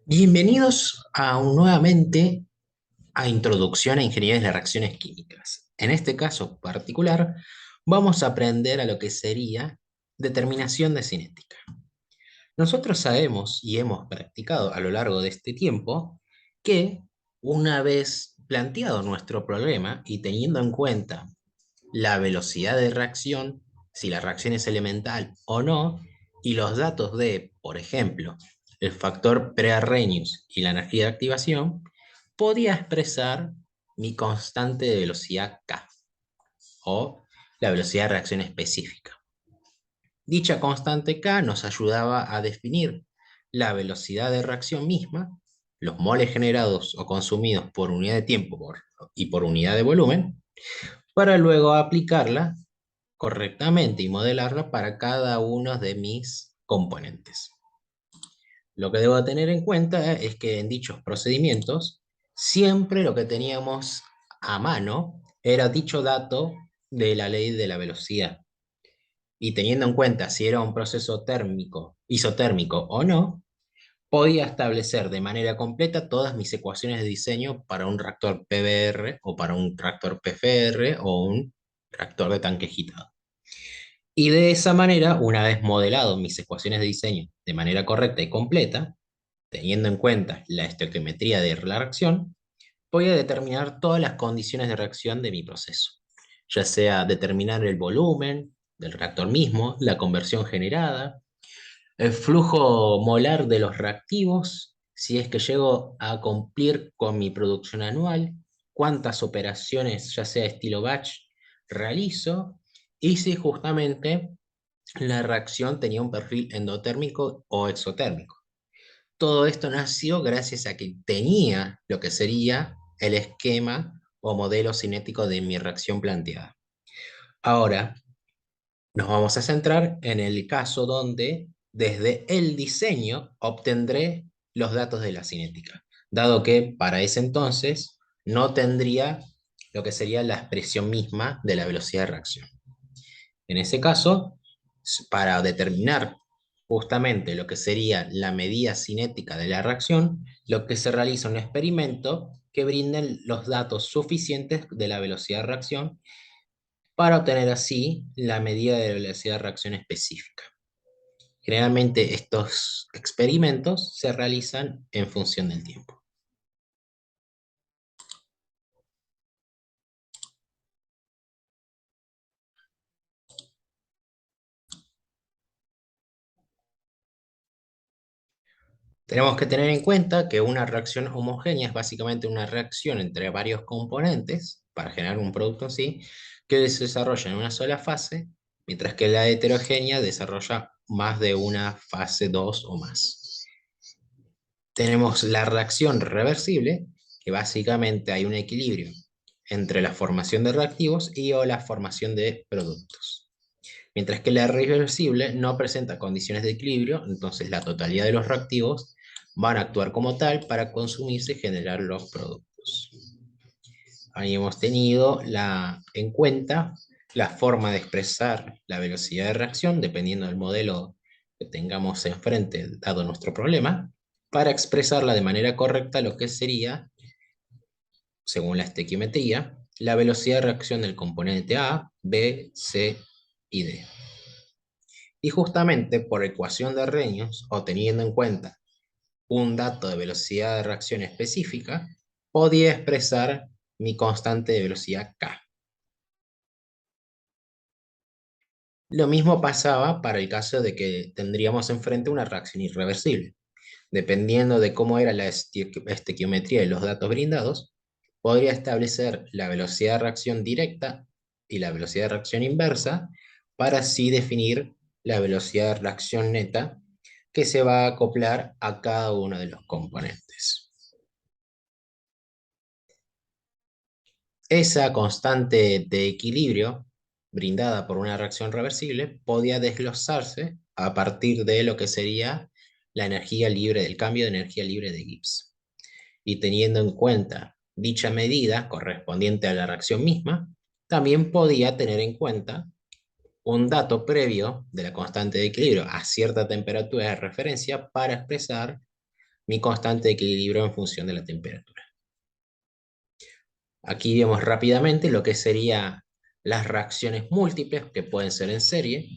Bienvenidos nuevamente a Introducción a Ingeniería de las Reacciones Químicas. En este caso particular, vamos a aprender a lo que sería determinación de cinética. Nosotros sabemos y hemos practicado a lo largo de este tiempo que una vez planteado nuestro problema y teniendo en cuenta la velocidad de reacción, si la reacción es elemental o no, y los datos de, por ejemplo, el factor pre-Arrhenius y la energía de activación, podía expresar mi constante de velocidad K, o la velocidad de reacción específica. Dicha constante K nos ayudaba a definir la velocidad de reacción misma, los moles generados o consumidos por unidad de tiempo y por unidad de volumen, para luego aplicarla correctamente y modelarla para cada uno de mis componentes. Lo que debo tener en cuenta es que en dichos procedimientos, siempre lo que teníamos a mano era dicho dato de la ley de la velocidad. Y teniendo en cuenta si era un proceso térmico, isotérmico o no, podía establecer de manera completa todas mis ecuaciones de diseño para un reactor PBR o para un reactor PFR o un reactor de tanque agitado. Y de esa manera, una vez modelado mis ecuaciones de diseño de manera correcta y completa, teniendo en cuenta la estequiometría de la reacción, voy a determinar todas las condiciones de reacción de mi proceso, ya sea determinar el volumen del reactor mismo, la conversión generada, el flujo molar de los reactivos, si es que llego a cumplir con mi producción anual, cuántas operaciones, ya sea estilo batch, realizo, y si justamente la reacción tenía un perfil endotérmico o exotérmico. Todo esto nació gracias a que tenía lo que sería el esquema o modelo cinético de mi reacción planteada. Ahora, nos vamos a centrar en el caso donde desde el diseño obtendré los datos de la cinética, dado que para ese entonces no tendría lo que sería la expresión misma de la velocidad de reacción. En ese caso, para determinar justamente lo que sería la medida cinética de la reacción, lo que se realiza un experimento que brinde los datos suficientes de la velocidad de reacción para obtener así la medida de velocidad de reacción específica. Generalmente estos experimentos se realizan en función del tiempo. Tenemos que tener en cuenta que una reacción homogénea es básicamente una reacción entre varios componentes para generar un producto en sí que se desarrolla en una sola fase, mientras que la heterogénea desarrolla más de una fase 2 o más. Tenemos la reacción reversible, que básicamente hay un equilibrio entre la formación de reactivos y o la formación de productos. Mientras que la reversible no presenta condiciones de equilibrio, entonces la totalidad de los reactivos van a actuar como tal para consumirse y generar los productos. Ahí hemos tenido en cuenta la forma de expresar la velocidad de reacción, dependiendo del modelo que tengamos enfrente, dado nuestro problema, para expresarla de manera correcta lo que sería, según la estequiometría, la velocidad de reacción del componente A, B, C y D. Y justamente por ecuación de Arrhenius, o teniendo en cuenta un dato de velocidad de reacción específica, podía expresar mi constante de velocidad K. Lo mismo pasaba para el caso de que tendríamos enfrente una reacción irreversible. Dependiendo de cómo era la estequiometría de los datos brindados, podría establecer la velocidad de reacción directa y la velocidad de reacción inversa para así definir la velocidad de reacción neta que se va a acoplar a cada uno de los componentes. Esa constante de equilibrio brindada por una reacción reversible podía desglosarse a partir de lo que sería la energía libre, del cambio de energía libre de Gibbs. Y teniendo en cuenta dicha medida correspondiente a la reacción misma, también podía tener en cuenta un dato previo de la constante de equilibrio a cierta temperatura de referencia para expresar mi constante de equilibrio en función de la temperatura. Aquí vemos rápidamente lo que serían las reacciones múltiples, que pueden ser en serie,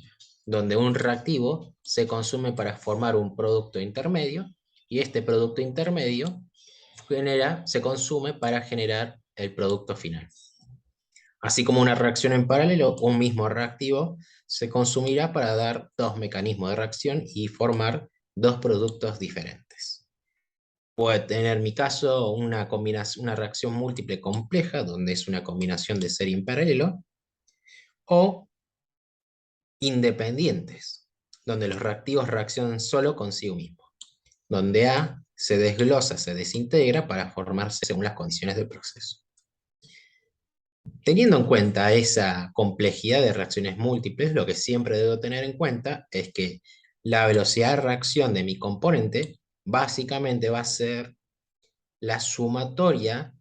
donde un reactivo se consume para formar un producto intermedio, y este producto intermedio se consume para generar el producto final. Así como una reacción en paralelo, un mismo reactivo se consumirá para dar dos mecanismos de reacción y formar dos productos diferentes. Puede tener, en mi caso, una reacción múltiple compleja, donde es una combinación de serie en paralelo, o independientes, donde los reactivos reaccionan solo consigo mismos, donde A se desglosa, se desintegra para formarse según las condiciones del proceso. Teniendo en cuenta esa complejidad de reacciones múltiples, lo que siempre debo tener en cuenta es que la velocidad de reacción de mi componente básicamente va a ser la sumatoria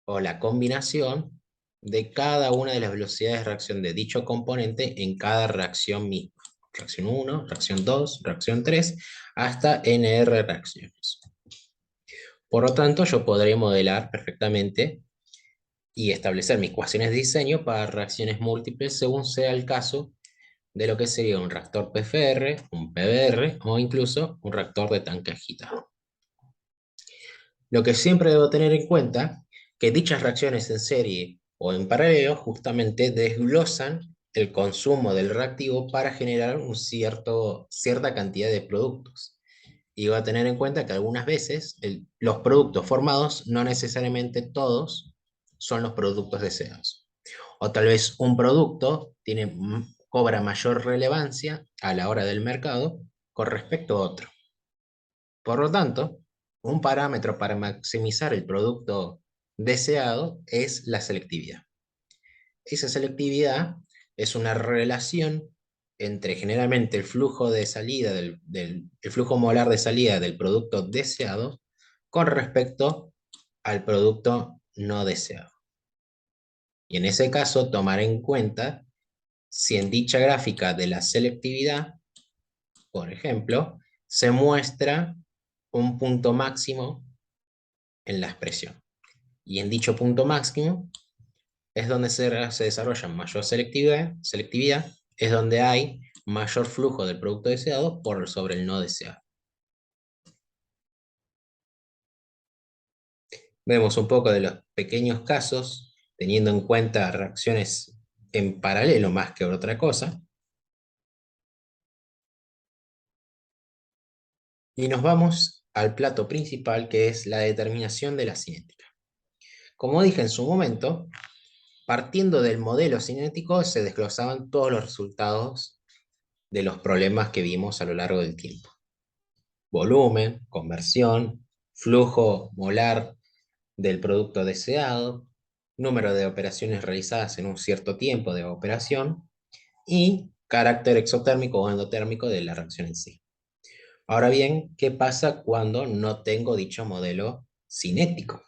o la combinación de cada una de las velocidades de reacción de dicho componente en cada reacción misma. Reacción 1, reacción 2, reacción 3, hasta NR reacciones. Por lo tanto, yo podré modelar perfectamente y establecer mis ecuaciones de diseño para reacciones múltiples según sea el caso de lo que sería un reactor PFR, un PBR o incluso un reactor de tanque agitado. Lo que siempre debo tener en cuenta que dichas reacciones en serie o en paralelo justamente desglosan el consumo del reactivo para generar cierta cantidad de productos. Y va a tener en cuenta que algunas veces los productos formados no necesariamente todos son los productos deseados. O tal vez un producto cobra mayor relevancia a la hora del mercado con respecto a otro. Por lo tanto, un parámetro para maximizar el producto deseado es la selectividad. Esa selectividad es una relación entre generalmente el flujo de salida el flujo molar de salida del producto deseado con respecto al producto no deseado. Y en ese caso, tomar en cuenta si en dicha gráfica de la selectividad, por ejemplo, se muestra un punto máximo en la expresión. Y en dicho punto máximo es donde se desarrolla mayor selectividad, es donde hay mayor flujo del producto deseado por sobre el no deseado. Vemos un poco de los pequeños casos, teniendo en cuenta reacciones en paralelo más que otra cosa, y nos vamos al plato principal, que es la determinación de la cinética. Como dije en su momento, partiendo del modelo cinético se desglosaban todos los resultados de los problemas que vimos a lo largo del tiempo. Volumen, conversión, flujo molar del producto deseado, número de operaciones realizadas en un cierto tiempo de operación y carácter exotérmico o endotérmico de la reacción en sí. Ahora bien, ¿qué pasa cuando no tengo dicho modelo cinético?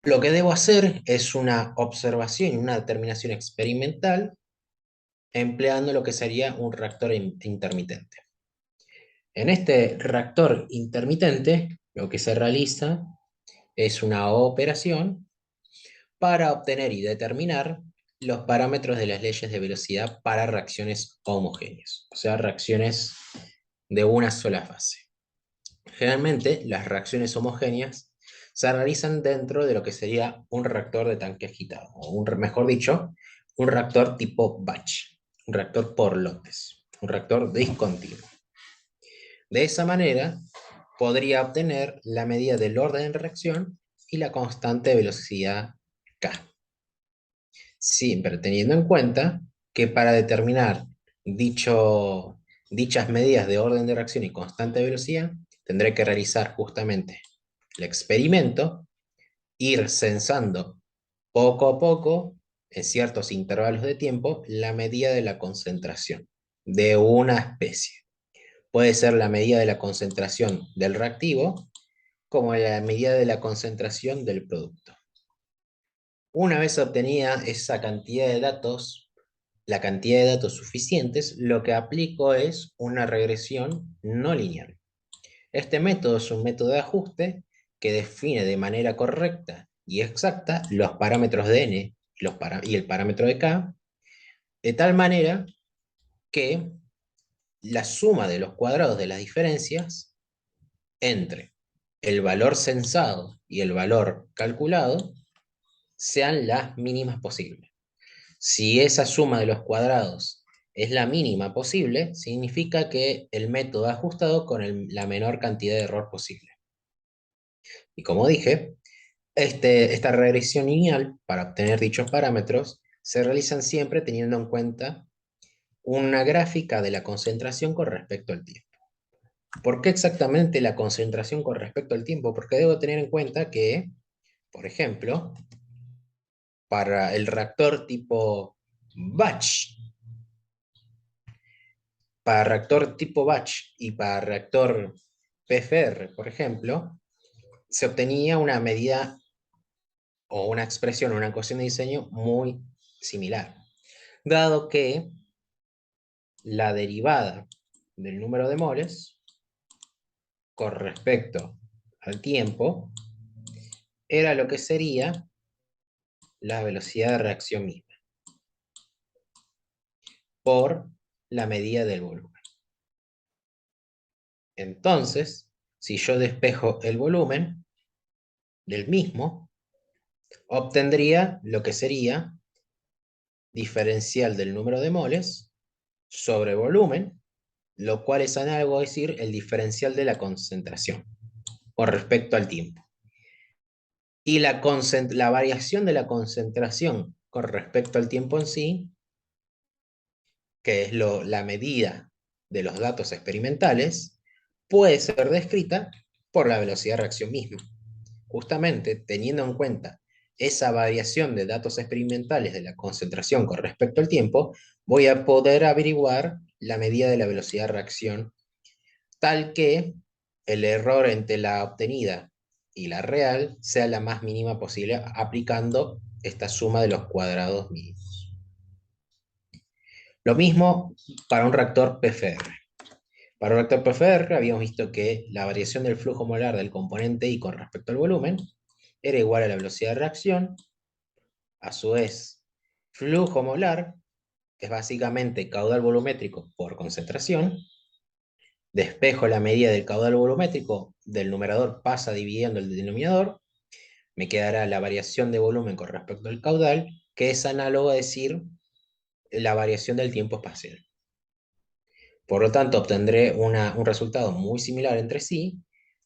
Lo que debo hacer es una observación y una determinación experimental empleando lo que sería un reactor intermitente. En este reactor intermitente, lo que se realiza es una operación para obtener y determinar los parámetros de las leyes de velocidad para reacciones homogéneas, o sea, reacciones de una sola fase. Generalmente, las reacciones homogéneas se realizan dentro de lo que sería un reactor de tanque agitado, o mejor dicho, un reactor tipo batch, un reactor por lotes, un reactor discontinuo. De esa manera, podría obtener la medida del orden de reacción y la constante de velocidad K. Siempre teniendo en cuenta que para determinar dichas medidas de orden de reacción y constante de velocidad, tendré que realizar justamente el experimento, ir censando poco a poco, en ciertos intervalos de tiempo, la medida de la concentración de una especie. Puede ser la medida de la concentración del reactivo como la medida de la concentración del producto. Una vez obtenida esa cantidad de datos, la cantidad de datos suficientes, lo que aplico es una regresión no lineal. Este método es un método de ajuste que define de manera correcta y exacta los parámetros de n y el parámetro de k, de tal manera que la suma de los cuadrados de las diferencias entre el valor censado y el valor calculado sean las mínimas posibles. Si esa suma de los cuadrados es la mínima posible, significa que el método ha ajustado con la menor cantidad de error posible. Y como dije, esta regresión lineal para obtener dichos parámetros se realizan siempre teniendo en cuenta una gráfica de la concentración con respecto al tiempo. ¿Por qué exactamente la concentración con respecto al tiempo? Porque debo tener en cuenta que, por ejemplo, para el reactor tipo batch, y para reactor PFR, por ejemplo, se obtenía una medida o una expresión, una ecuación de diseño muy similar, dado que la derivada del número de moles con respecto al tiempo era lo que sería la velocidad de reacción misma por la medida del volumen. Entonces, si yo despejo el volumen del mismo, obtendría lo que sería diferencial del número de moles sobre volumen, lo cual es análogo a decir el diferencial de la concentración con respecto al tiempo. Y la variación de la concentración con respecto al tiempo en sí, que es la medida de los datos experimentales, puede ser descrita por la velocidad de reacción misma. Justamente teniendo en cuenta esa variación de datos experimentales de la concentración con respecto al tiempo, voy a poder averiguar la medida de la velocidad de reacción, tal que el error entre la obtenida y la real sea la más mínima posible aplicando esta suma de los cuadrados mínimos. Lo mismo para un reactor PFR. Para un reactor PFR habíamos visto que la variación del flujo molar del componente I con respecto al volumen era igual a la velocidad de reacción. A su vez, flujo molar es básicamente caudal volumétrico por concentración. Despejo la medida del caudal volumétrico, del numerador pasa dividiendo el denominador, me quedará la variación de volumen con respecto al caudal, que es análogo a decir la variación del tiempo espacial. Por lo tanto, obtendré un resultado muy similar entre sí,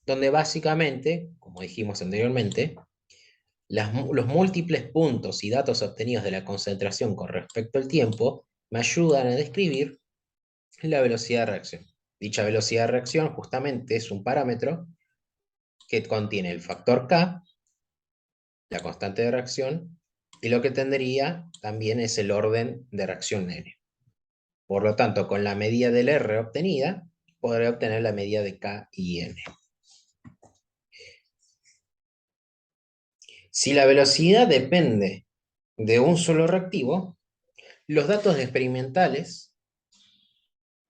donde básicamente, como dijimos anteriormente, los múltiples puntos y datos obtenidos de la concentración con respecto al tiempo me ayudan a describir la velocidad de reacción. Dicha velocidad de reacción justamente es un parámetro que contiene el factor K, la constante de reacción, y lo que tendría también es el orden de reacción N. Por lo tanto, con la medida del R obtenida, podré obtener la medida de K y N. Si la velocidad depende de un solo reactivo,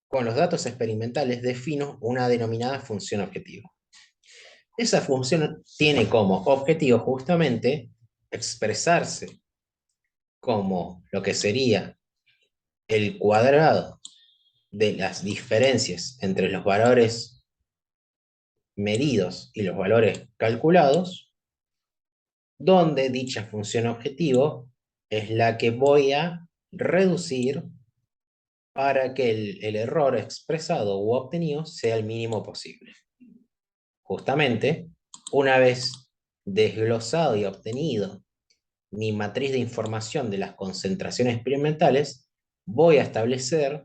con los datos experimentales defino una denominada función objetivo. Esa función tiene como objetivo justamente expresarse como lo que sería el cuadrado de las diferencias entre los valores medidos y los valores calculados, donde dicha función objetivo es la que voy a reducir para que el error expresado u obtenido sea el mínimo posible. Justamente, una vez desglosado y obtenido mi matriz de información de las concentraciones experimentales, voy a establecer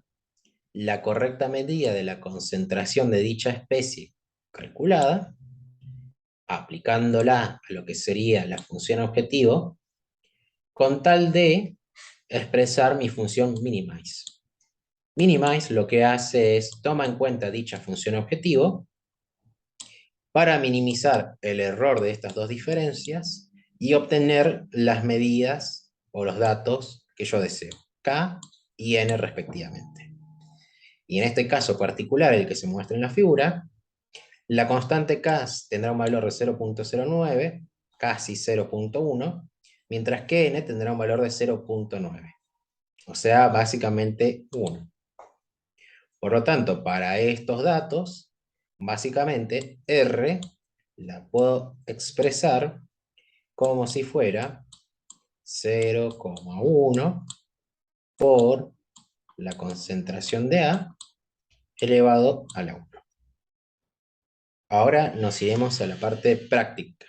la correcta medida de la concentración de dicha especie calculada, aplicándola a lo que sería la función objetivo, con tal de expresar mi función minimize. Minimize lo que hace es toma en cuenta dicha función objetivo para minimizar el error de estas dos diferencias y obtener las medidas o los datos que yo deseo, K y n respectivamente. Y en este caso particular, el que se muestra en la figura, la constante K tendrá un valor de 0,09, casi 0,1, mientras que n tendrá un valor de 0,9, o sea, básicamente 1. Por lo tanto, para estos datos, básicamente R la puedo expresar como si fuera 0,1 por la concentración de A elevado a la 1. Ahora nos iremos a la parte práctica.